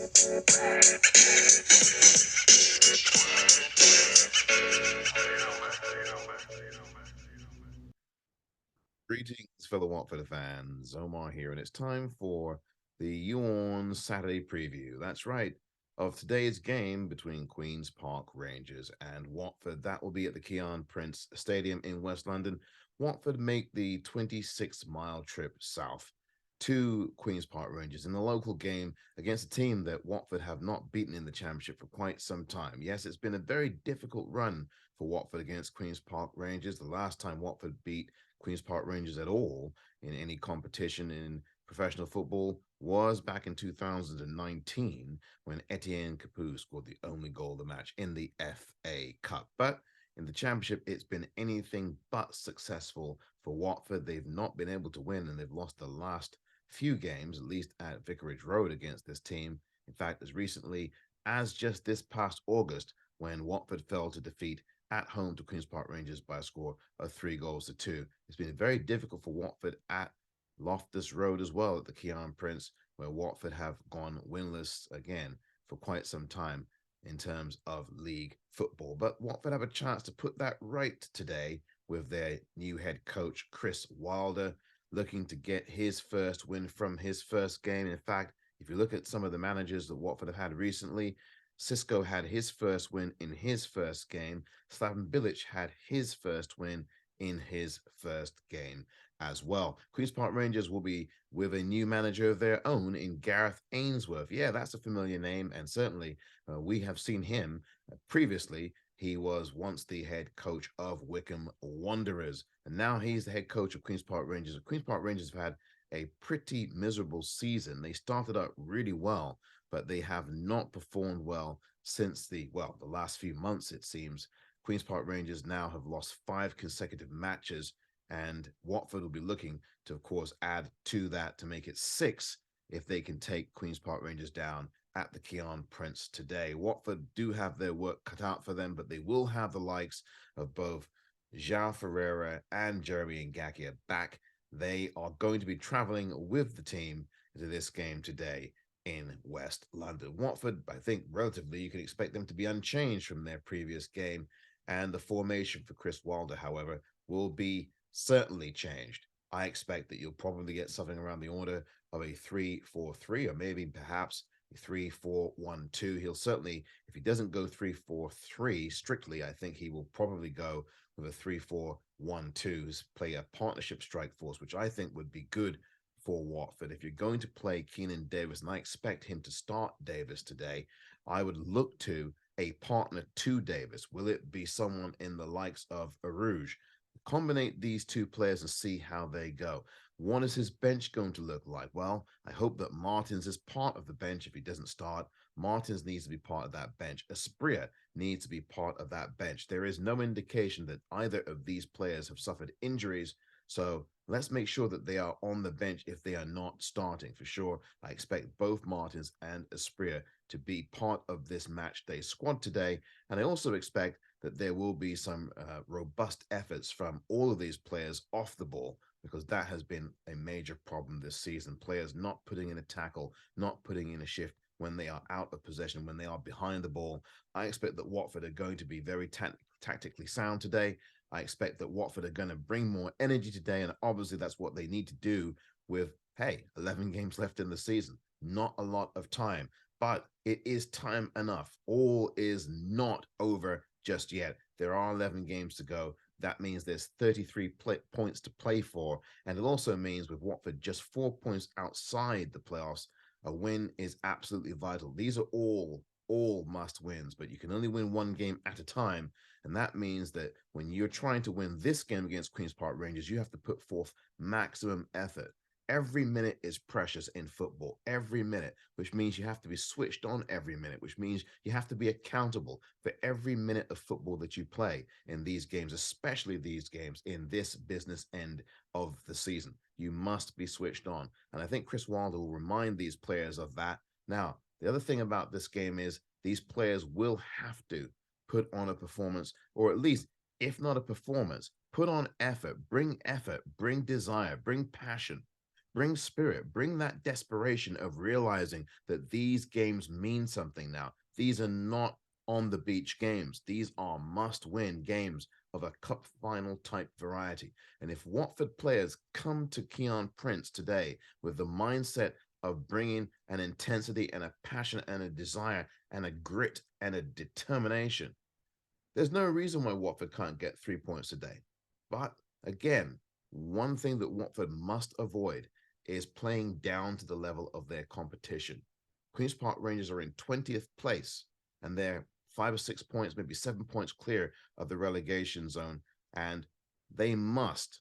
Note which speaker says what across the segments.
Speaker 1: Greetings, fellow Watford fans. Omar here, and it's time for the YouOrns Saturday preview. That's right, of today's game between Queen's Park Rangers and Watford. That will be at the Kian Prince Stadium in West London. Watford make the 26-mile trip south to Queen's Park Rangers in the local game against a team that Watford have not beaten in the Championship for quite some time. Yes, it's been a very difficult run for Watford against Queen's Park Rangers. The last time Watford beat Queen's Park Rangers at all in any competition in professional football was back in 2019 when Etienne Capoue scored the only goal of the match in the FA Cup. But in the Championship, it's been anything but successful for Watford. They've not been able to win, and they've lost the last few games, at least at Vicarage Road, against this team. In fact, as recently as just this past August, when Watford fell to defeat at home to Queen's Park Rangers by a score of 3-2. It's been very difficult for Watford at Loftus Road as well at the Kian Prince, where Watford have gone winless again for quite some time in terms of league football. But Watford have a chance to put that right today with their new head coach, Chris Wilder, looking to get his first win from his first game. In fact, if you look at some of the managers that Watford have had recently, Cisco had his first win in his first game. Slaven Bilic had his first win in his first game as well. Queen's Park Rangers will be with a new manager of their own in Gareth Ainsworth. Yeah, that's a familiar name, and certainly we have seen him previously. He was once the head coach of Wycombe Wanderers, and now he's the head coach of Queen's Park Rangers. Queen's Park Rangers have had a pretty miserable season. They started out really well, but they have not performed well since the last few months, it seems. Queen's Park Rangers now have lost 5 consecutive matches, and Watford will be looking to, of course, add to that to make it 6 if they can take Queen's Park Rangers down at the Kian Prince today. Watford do have their work cut out for them, but they will have the likes of both João Ferreira and Jeremy Ngakia back. They are going to be traveling with the team to this game today in West London. Watford, I think, relatively, you can expect them to be unchanged from their previous game. And the formation for Chris Wilder, however, will be certainly changed. I expect that you'll probably get something around the order of a 3-4-3, or maybe perhaps a 3-4-1-2. He'll certainly, if he doesn't go 3-4-3 strictly, I think he will probably go with a 3-4-1-2, play a partnership strike force, which I think would be good for Watford. If you're going to play Keenan Davis, and I expect him to start Davis today, I would look to a partner to Davis. Will it be someone in the likes of Arouge? Combine these two players and see how they go. What is his bench going to look like? Well, I hope that Martins is part of the bench if he doesn't start. Martins needs to be part of that bench. Asprilla needs to be part of that bench. There is no indication that either of these players have suffered injuries, so let's make sure that they are on the bench if they are not starting. For sure, I expect both Martins and Asprilla to be part of this match day squad today, and I also expect that there will be some robust efforts from all of these players off the ball, because that has been a major problem this season. Players not putting in a tackle, not putting in a shift when they are out of possession, when they are behind the ball. I expect that Watford are going to be very tactically sound today. I expect that Watford are going to bring more energy today, and obviously that's what they need to do with, 11 games left in the season. Not a lot of time, but it is time enough. All is not over just yet. There are 11 games to go. That means there's 33 points to play for, and it also means with Watford just 4 points outside the playoffs, a win is absolutely vital. These are all must wins, but you can only win one game at a time. And that means that when you're trying to win this game against Queen's Park Rangers, you have to put forth maximum effort. Every minute is precious in football, every minute, which means you have to be switched on every minute, which means you have to be accountable for every minute of football that you play in these games, especially these games in this business end of the season. You must be switched on. And I think Chris Wilder will remind these players of that. Now, the other thing about this game is these players will have to put on a performance, or at least, if not a performance, put on effort, bring desire, bring passion, Bring spirit, bring that desperation of realizing that these games mean something now. These are not on the beach games. These are must win games of a cup final type variety. And if Watford players come to Keon Prince today with the mindset of bringing an intensity and a passion and a desire and a grit and a determination, there's no reason why Watford can't get 3 points today. But again, one thing that Watford must avoid is playing down to the level of their competition. Queen's Park Rangers are in 20th place and they're 5 or 6 points, maybe 7 points clear of the relegation zone. And they must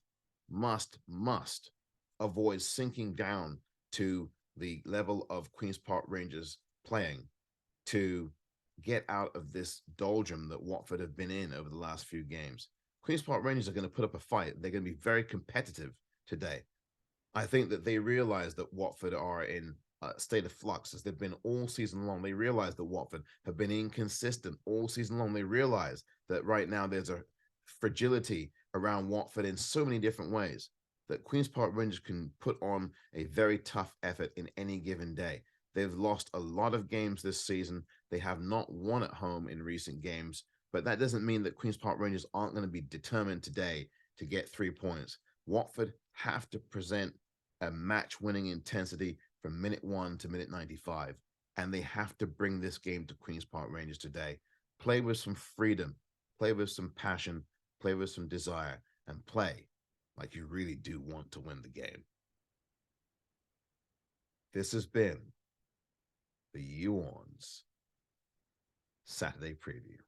Speaker 1: avoid sinking down to the level of Queen's Park Rangers playing to get out of this doldrum that Watford have been in over the last few games. Queen's Park Rangers are going to put up a fight. They're going to be very competitive today. I think that they realize that Watford are in a state of flux as they've been all season long. They realize that Watford have been inconsistent all season long. They realize that right now there's a fragility around Watford in so many different ways that Queen's Park Rangers can put on a very tough effort in any given day. They've lost a lot of games this season. They have not won at home in recent games, but that doesn't mean that Queen's Park Rangers aren't going to be determined today to get 3 points. Watford have to present a match-winning intensity from minute 1 to minute 95, and they have to bring this game to Queen's Park Rangers today. Play with some freedom, play with some passion, play with some desire, and play like you really do want to win the game. This has been the YouOrns Saturday preview.